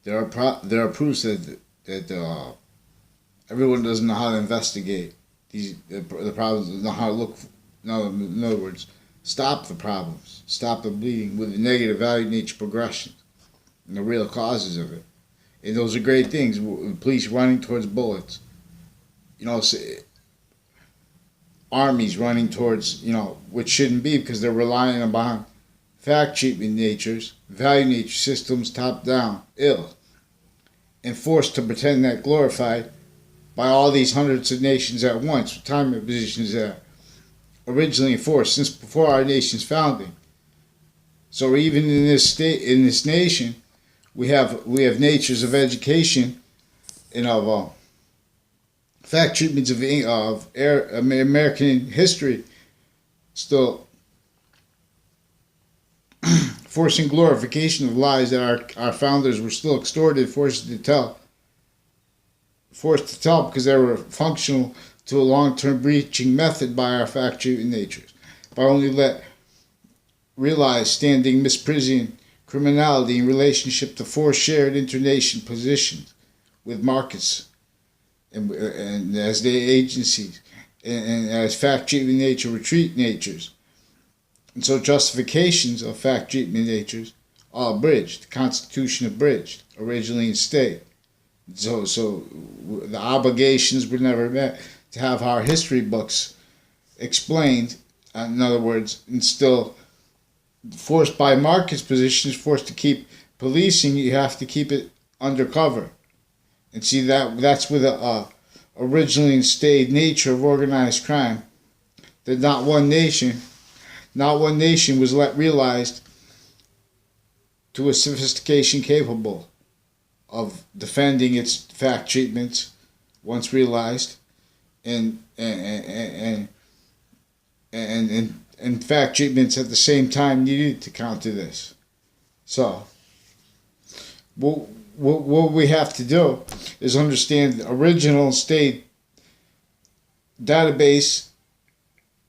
there are proofs that everyone doesn't know how to investigate the problems, know how to look. No, in other words, stop the problems, stop the bleeding with the negative value nature progression and the real causes of it. And those are great things. Police running towards bullets, you know, armies running towards, which shouldn't be because they're relying upon fact treatment natures, value nature systems top down, ill, and forced to pretend that glorified by all these hundreds of nations at once, time and positions that originally enforced since before our nation's founding. So even in this state, in this nation, we have natures of education and of fact treatments of American history still forcing glorification of lies that our founders were still extorted, forced to tell because they were functional to a long-term breaching method by our fact treatment natures. If I only realize standing misprision criminality in relationship to four shared internation positions with markets and as their agencies and as fact treatment nature retreat natures. And so justifications of fact treatment natures are abridged. The Constitution abridged, originally in state. So the obligations were never met to have our history books explained. In other words, and still forced by markets positions, forced to keep policing, you have to keep it undercover. And see that's with a originally instated nature of organized crime that not one nation was realized to a sophistication capable of defending its fact treatments once realized and fact treatments at the same time needed to counter this. So what we have to do is understand the original state database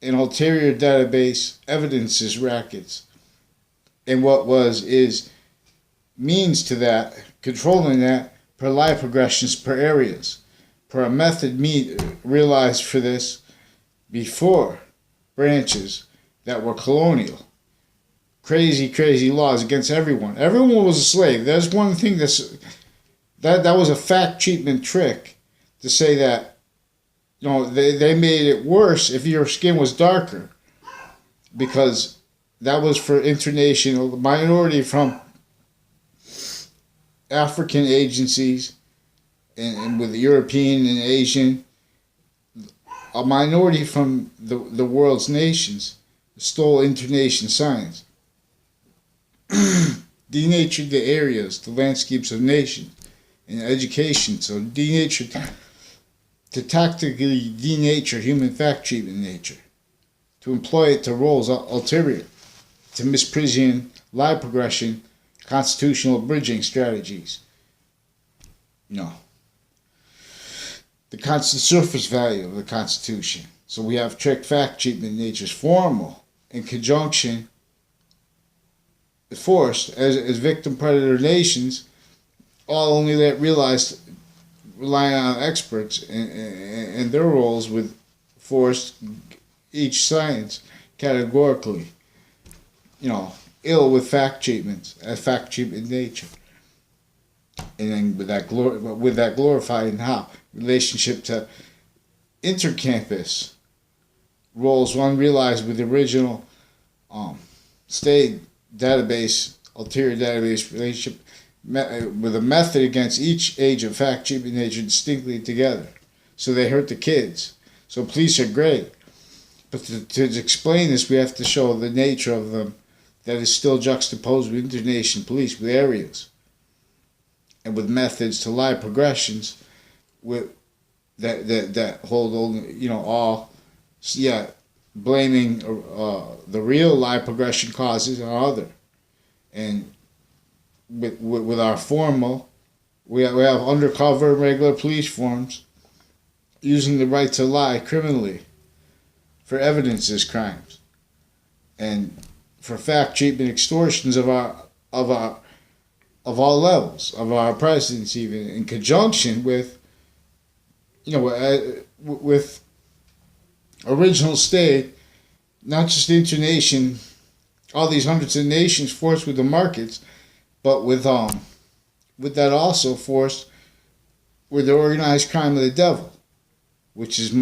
and ulterior database evidences rackets and what is means to that, controlling that per lie progressions per areas, per a method realized for this before branches that were colonial. Crazy laws against everyone. Everyone was a slave. There's one thing that was a fact treatment trick to say that they made it worse if your skin was darker because that was for international minority from African agencies and with European and Asian, a minority from the world's nations stole internation science, denatured the areas, the landscapes of nations, and education. So denatured to tactically denature human fact treatment nature, to employ it to roles ulterior, to misprision, lie progression, constitutional bridging strategies. The surface value of the Constitution. So we have trick fact treatment nature's formal in conjunction forced as victim predator nations, all only that realized relying on experts and their roles with forced each science categorically, ill with fact treatments, fact treatment nature. And then with that glorified and how relationship to intercampus roles one realized with the original state database, ulterior database relationship with a method against each age of fact treatment nature distinctly together. So they hurt the kids. So police are great. But to explain this, we have to show the nature of them that is still juxtaposed with internation police, with areas, and with methods to lie progressions with that hold only, blaming the real lie progression causes on other. And with our formal, we have undercover regular police forms using the right to lie criminally for evidences crimes and for fact treatment extortions of our of all levels of our presidents, even in conjunction with, with original state, not just internation, all these hundreds of nations forced with the markets, but with that also forced with the organized crime of the devil, which is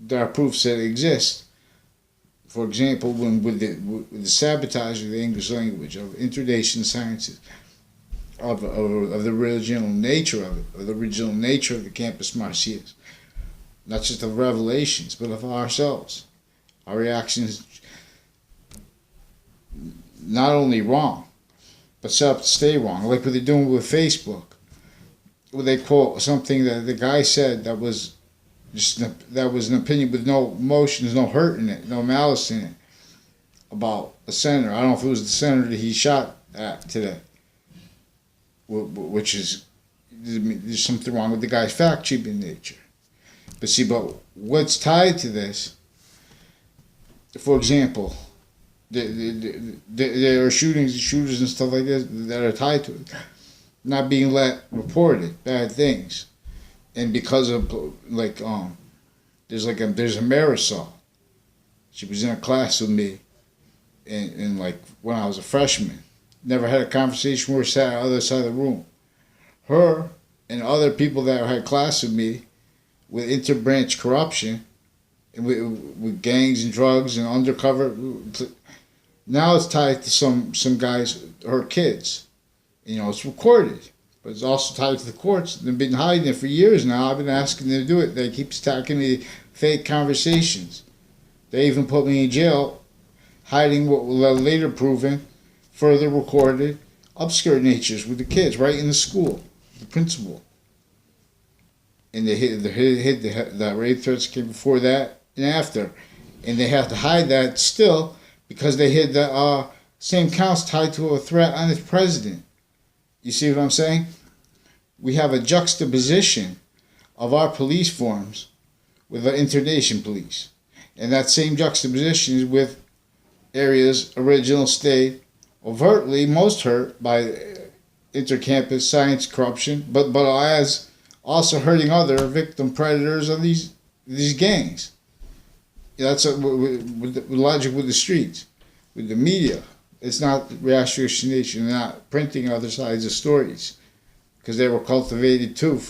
there are proofs that it exists. For example, when with the sabotage of the English language, of internation sciences, of the original nature of it, of the original nature of the Campus Martius, not just of revelations, but of ourselves. Our reactions not only wrong, but set up to stay wrong. Like what they're doing with Facebook, where they quote something that the guy said that was an opinion with no emotions, no hurt in it, no malice in it, about a senator. I don't know if it was the senator that he shot at today, which is, there's something wrong with the guy's fact-cheating nature. But see, what's tied to this, for example, there are shooters and stuff like this that are tied to it, not being reported, bad things. And because of, there's a Marisol. She was in a class with me, and when I was a freshman. Never had a conversation where we sat on the other side of the room. Her and other people that had class with me, with interbranch corruption, and with gangs and drugs and undercover. Now it's tied to some guys, her kids. It's recorded. But it's also tied to the courts. They've been hiding it for years now. I've been asking them to do it. They keep attacking me, fake conversations. They even put me in jail, hiding what will later proven, further recorded, obscure natures with the kids right in the school, the principal. And they hid the rape threats came before that and after. And they have to hide that still because they hid the same counts tied to a threat on the president. You see what I'm saying? We have a juxtaposition of our police forms with the internation police. And that same juxtaposition is with areas, original state, overtly most hurt by intercampus science corruption, but as also hurting other victim predators of these gangs. That's with the logic with the streets, with the media. It's not ratiocination. They're not printing other sides of stories because they were cultivated to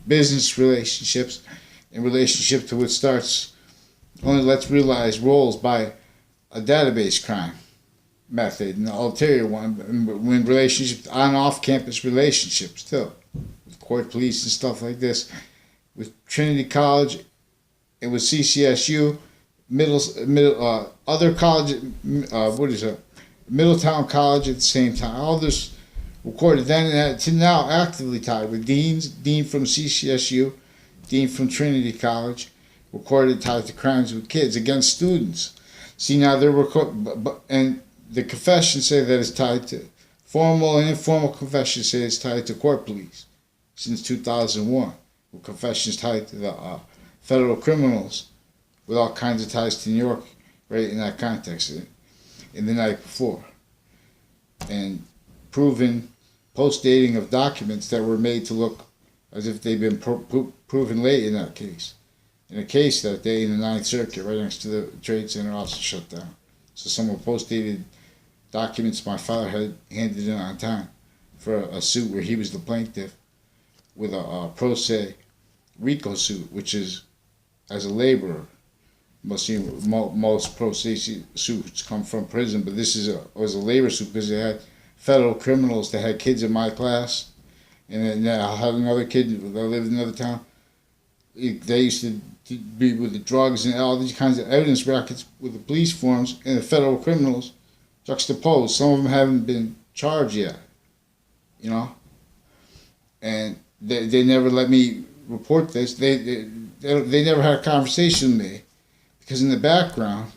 business relationships in relationship to what starts only let's realize roles by a database crime method, an ulterior one, when relationships on off-campus relationships too, with court police and stuff like this, with Trinity College and with CCSU. Other college, Middletown College at the same time. All this recorded then and to now actively tied with Dean from CCSU, Dean from Trinity College, recorded tied to crimes with kids against students. See, now they're and the confessions say that it's tied to, formal and informal confessions say it's tied to court police since 2001. With confessions tied to the federal criminals, with all kinds of ties to New York, right in that context, in the night before. And proven post-dating of documents that were made to look as if they'd been proven late in that case. In a case that day in the Ninth Circuit, right next to the Trade Center, also shut down. So some of post-dated documents my father had handed in on time for a suit where he was the plaintiff with a pro se RICO suit, which is as a laborer. Most pro se suits come from prison, but this was a labor suit because they had federal criminals that had kids in my class, and then I had another kid that lived in another town. They used to be with the drugs and all these kinds of evidence rackets with the police forms and the federal criminals juxtaposed. Some of them haven't been charged yet, and they never let me report this. They never had a conversation with me. Because in the background,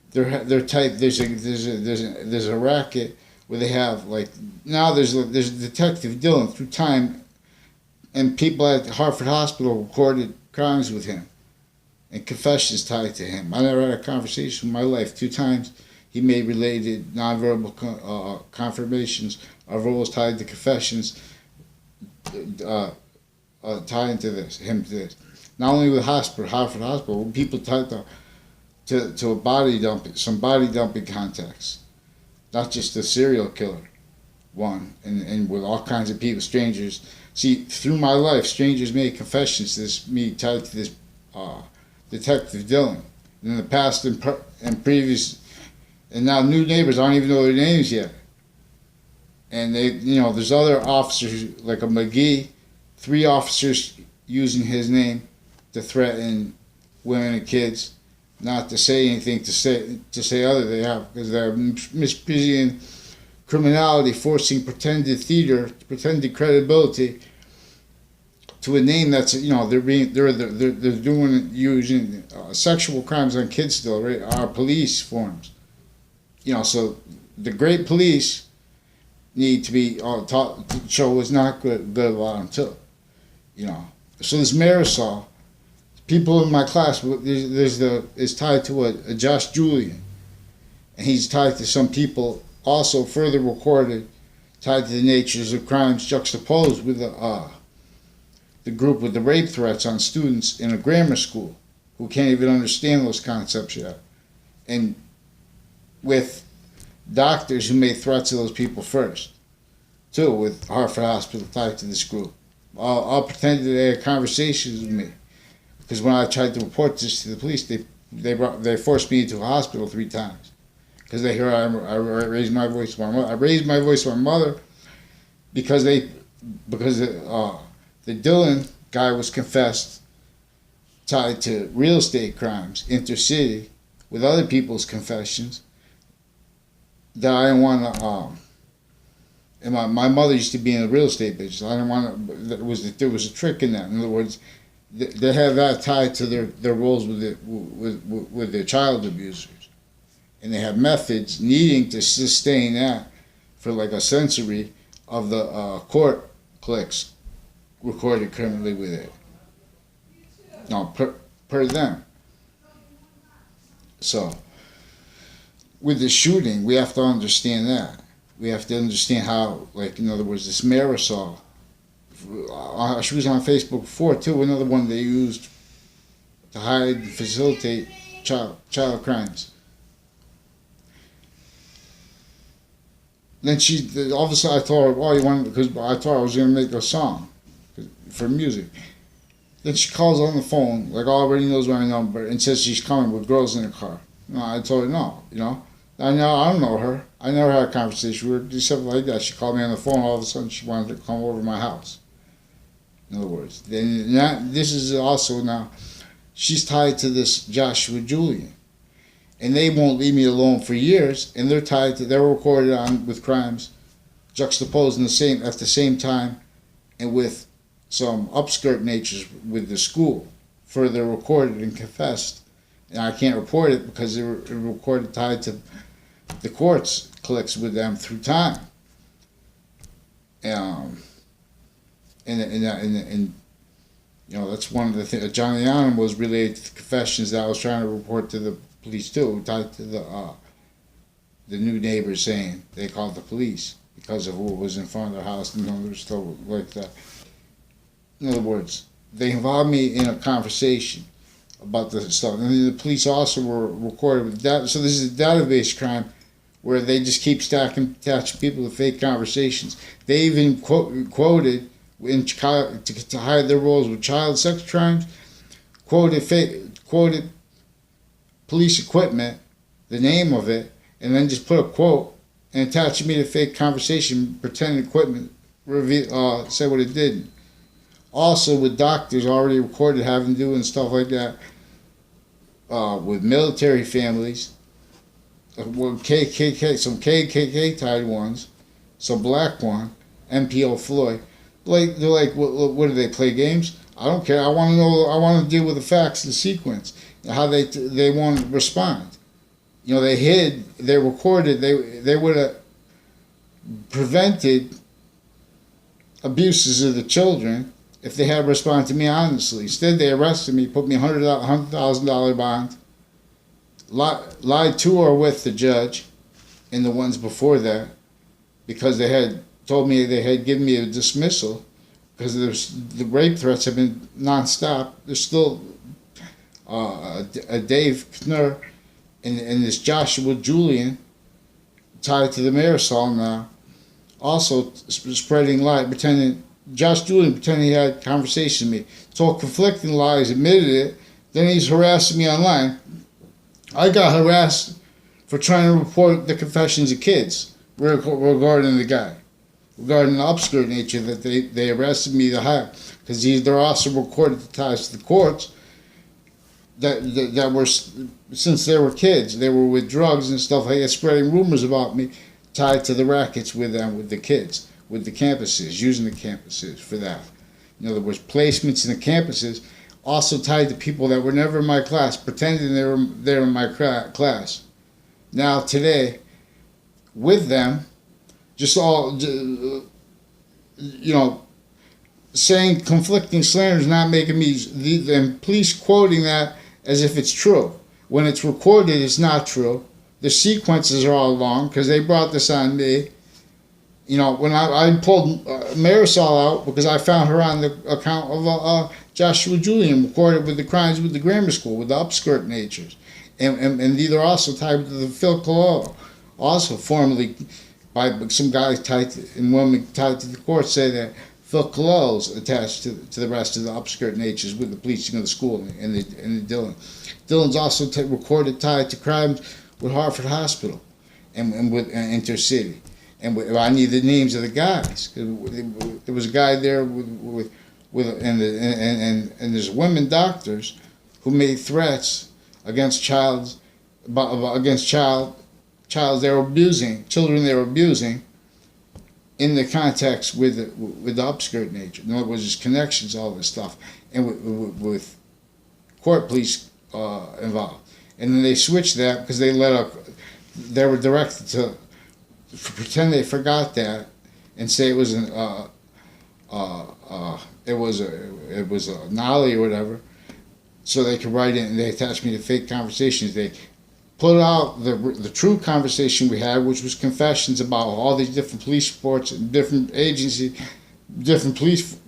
they're tight. There's a racket where they have now there's a detective Dylan through time, and people at Hartford Hospital recorded crimes with him, and confessions tied to him. I never had a conversation in my life. 2 times he made related nonverbal confirmations of roles tied to confessions tied to this. Not only with Hartford Hospital, people tied to a body dumping, some body dumping contacts, not just a serial killer one, and with all kinds of people, strangers. See, through my life, strangers made confessions to this, me tied to this Detective Dillon. In the past and previous, and now new neighbors, I don't even know their names yet. And they, there's other officers like a McGee, 3 officers using his name to threaten women and kids, not to say anything to say other they have, because they're misprision criminality, forcing pretended theater, pretended credibility to a name that's they're doing using sexual crimes on kids still, right? Our police forms, so the great police need to be taught to show what's not good about them too, So this Marisol, people in my class, is tied to a Josh Julian, and he's tied to some people also further recorded, tied to the natures of crimes juxtaposed with the group with the rape threats on students in a grammar school who can't even understand those concepts yet, and with doctors who made threats to those people first, too, with Hartford Hospital tied to this group. All pretended they had conversations with me, because when I tried to report this to the police, they forced me into a hospital 3 times. Because they hear I raised my voice to my mother. I raised my voice to my mother because the Dillon guy was confessed tied to real estate crimes, intercity, with other people's confessions. That I didn't want to. And my mother used to be in the real estate business. I didn't want to. There was a trick in that. In other words, they have that tied to their roles with their child abusers. And they have methods needing to sustain that for like a sensory of the court clicks recorded criminally with it. No, per them. So, with the shooting, we have to understand that. We have to understand how, like, in other words, this Marisol, she was on Facebook before too, another one they used to hide and facilitate child crimes. Then all of a sudden I told her, because I told her I was going to make a song for music. Then she calls on the phone, like already knows my number, and says she's coming with girls in the car. I told her no, I don't know her. I never had a conversation with her, do something like that. She called me on the phone, all of a sudden she wanted to come over to my house. In other words, this is also now, she's tied to this Joshua Julian. And they won't leave me alone for years, and they're recorded on with crimes juxtaposed at the same time, and with some upskirt natures with the school, further recorded and confessed. And I can't report it because they were recorded tied to the courts clicks with them through time. And that's one of the things. Johnny Allen was related to the confessions that I was trying to report to the police too, tied to the new neighbors saying they called the police because of what was in front of their house and other stuff like that. In other words, they involved me in a conversation about the stuff, and the police also were recorded with that. So this is a database crime where they just keep attaching people to fake conversations. They even quoted to hide their roles with child sex crimes. Quoted police equipment, the name of it, and then just put a quote and attach me to fake conversation, pretend equipment, say what it didn't. Also with doctors already recorded having to do and stuff like that, with military families, with KKK, some KKK tied ones, some black one, MPO Floyd. Like they're like, what do they play games? I don't care. I want to know. I want to deal with the facts, the sequence, how they want to respond. They hid. They recorded. They would have prevented abuses of the children if they had responded to me honestly. Instead, they arrested me, put me $100,000 bond, lied to or with the judge and the ones before that, because they had told me they had given me a dismissal because the rape threats have been nonstop. There's still a Dave Knurr and this Joshua Julian tied to the Marisol now, also spreading lies, pretending Josh Julian pretending he had conversations with me, told conflicting lies, admitted it. Then he's harassing me online. I got harassed for trying to report the confessions of kids regarding the guy, regarding the upskirt nature that they arrested me to hire, because they're also recorded the ties to the courts that were, since they were kids, they were with drugs and stuff like that, spreading rumors about me tied to the rackets with them, with the kids, with the campuses, using the campuses for that. In other words, placements in the campuses also tied to people that were never in my class, pretending they were in my class. Now today, with them, just all, saying conflicting slanders, not making me, the police quoting that as if it's true. When it's recorded, it's not true. The sequences are all wrong because they brought this on me. When I pulled Marisol out because I found her on the account of Joshua Julian, recorded with the crimes with the grammar school, with the upskirt natures. And these are also tied to the Phil Cololo, also formerly by some guys tied to, and women tied to the court, say that Phil Cololo's attached to the rest of the upskirt natures with the policing of the school and the Dillon. Dillon's also recorded tied to crimes with Hartford Hospital and with Intercity. And I need the names of the guys. There was a guy there and there's women doctors who made threats against children they were abusing, in the context with the upskirt nature. In other words, there's connections, all this stuff, and with court police involved. And then they switched that because they were directed to pretend they forgot that and say it was it was a nollie or whatever, so they could write it, and they attached me to fake conversations. They put out the true conversation we had, which was confessions about all these different police reports and different agencies, different police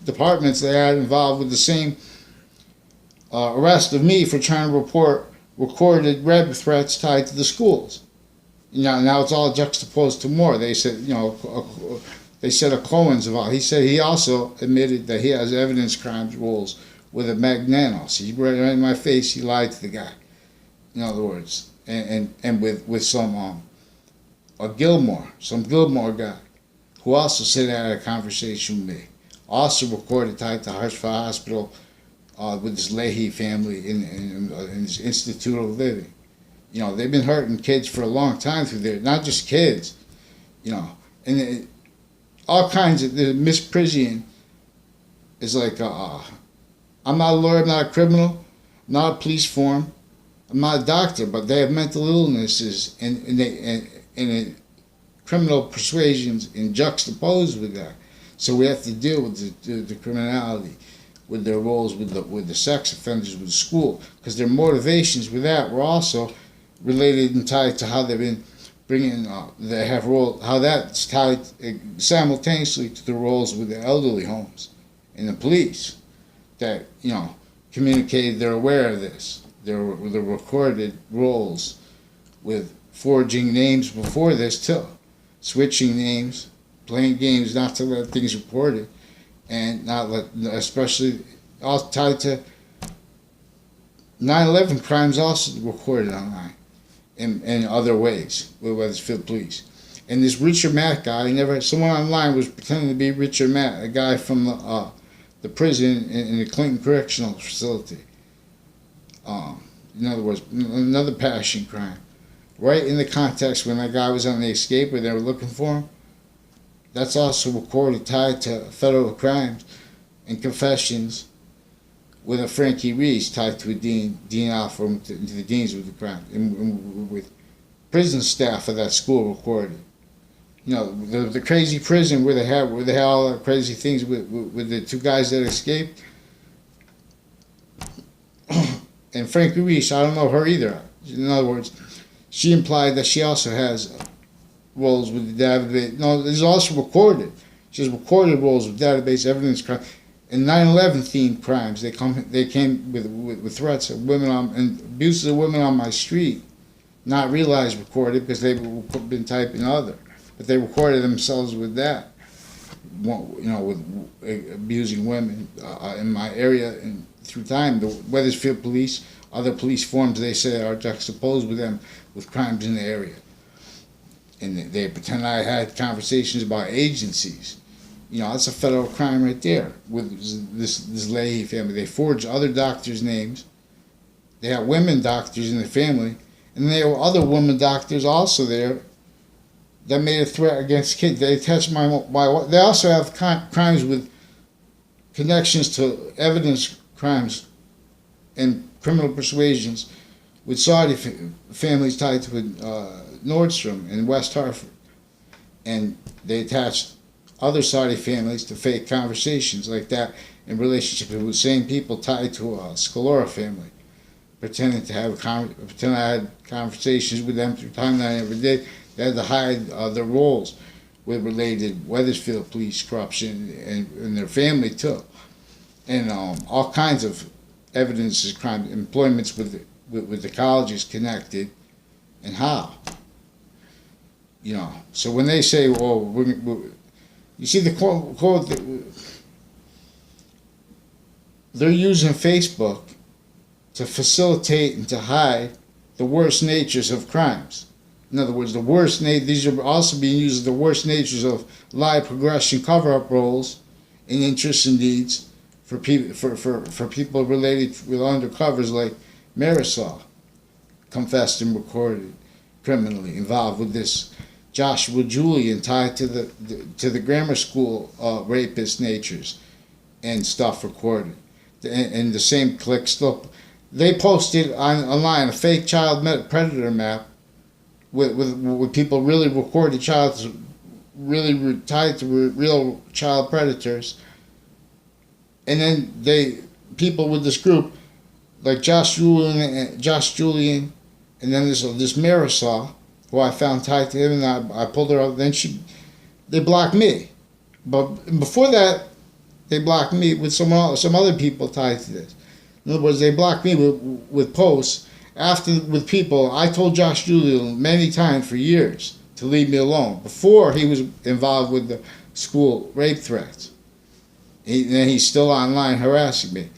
departments they had involved with the same arrest of me for trying to report recorded rape threats tied to the schools. Now it's all juxtaposed to more. They said, they said a Cohen's involved. He said he also admitted that he has evidence crimes rules with a Magnano. So he right in my face, he lied to the guy. In other words, and with some Gilmore guy, who also said I had a conversation with me. Also recorded tied to Hartford Hospital with this Leahy family in this Institute of Living. They've been hurting kids for a long time through there. Not just kids, and all kinds of. Miss Prisian is like, I'm not a lawyer, I'm not a criminal, I'm not a police form, I'm not a doctor, but they have mental illnesses and criminal persuasions and juxtaposed with that. So we have to deal with the criminality, with their roles with the sex offenders, with the school, because their motivations with that were also related and tied to how they've been bringing, they have role, how that's tied simultaneously to the roles with the elderly homes and the police that, communicated they're aware of this. The recorded roles with forging names before this too, switching names, playing games not to let things reported, and not let, especially all tied to 9/11 crimes also recorded online in other ways, whether it's field police. And this Richard Matt guy, someone online was pretending to be Richard Matt, a guy from the prison in the Clinton Correctional Facility. In other words, another passion crime. Right in the context when that guy was on the escape and they were looking for him, that's also recorded tied to federal crimes and confessions with a Frankie Reese tied to a Dean Alpha, to the deans with the crime, and with prison staff of that school recorded. The crazy prison where they had all the crazy things with the two guys that escaped. And Frankie Reese, I don't know her either. In other words, she implied that she also has roles with the database. No, this is also recorded. She has recorded roles with database evidence crime. In 9/11 themed crimes, they came with threats of women and abuses of women on my street, not realized recorded because they've been typing other, but they recorded themselves with that. With abusing women in my area, and through time, the Wethersfield police, other police forms they say are juxtaposed with them with crimes in the area, and they pretend I had conversations about agencies. That's a federal crime right there with this Leahy family. They forged other doctors' names. They have women doctors in the family, and there were other women doctors also there that made a threat against kids. They attached my. They also have crimes with connections to evidence crimes and criminal persuasions with Saudi families tied to Nordstrom in West Hartford, and they attached other Saudi families to fake conversations like that in relationship with the same people tied to a Scalora family, pretending I had conversations with them through time that I never did. They had to hide their roles with related Wethersfield police corruption and their family too, and all kinds of evidences, crime, employments with the colleges connected, and how. So when they say, you see the quote they're using Facebook to facilitate and to hide the worst natures of crimes. In other words, these are also being used as the worst natures of lie, progression, cover-up roles, and interests and needs for people related with undercovers like Marisol, confessed and recorded criminally involved with this Joshua Julian tied to the grammar school rapist natures and stuff recorded, and the same click still. They posted online a fake child predator map with people really recorded really tied to real child predators, and then people with this group like Josh Julian, and then this Marisol, who I found tied to him, and I pulled her up. Then they blocked me, but before that, they blocked me with some other people tied to this. In other words, they blocked me with posts. With people, I told Josh Julian many times for years to leave me alone before he was involved with the school rape threats. Then he's still online harassing me.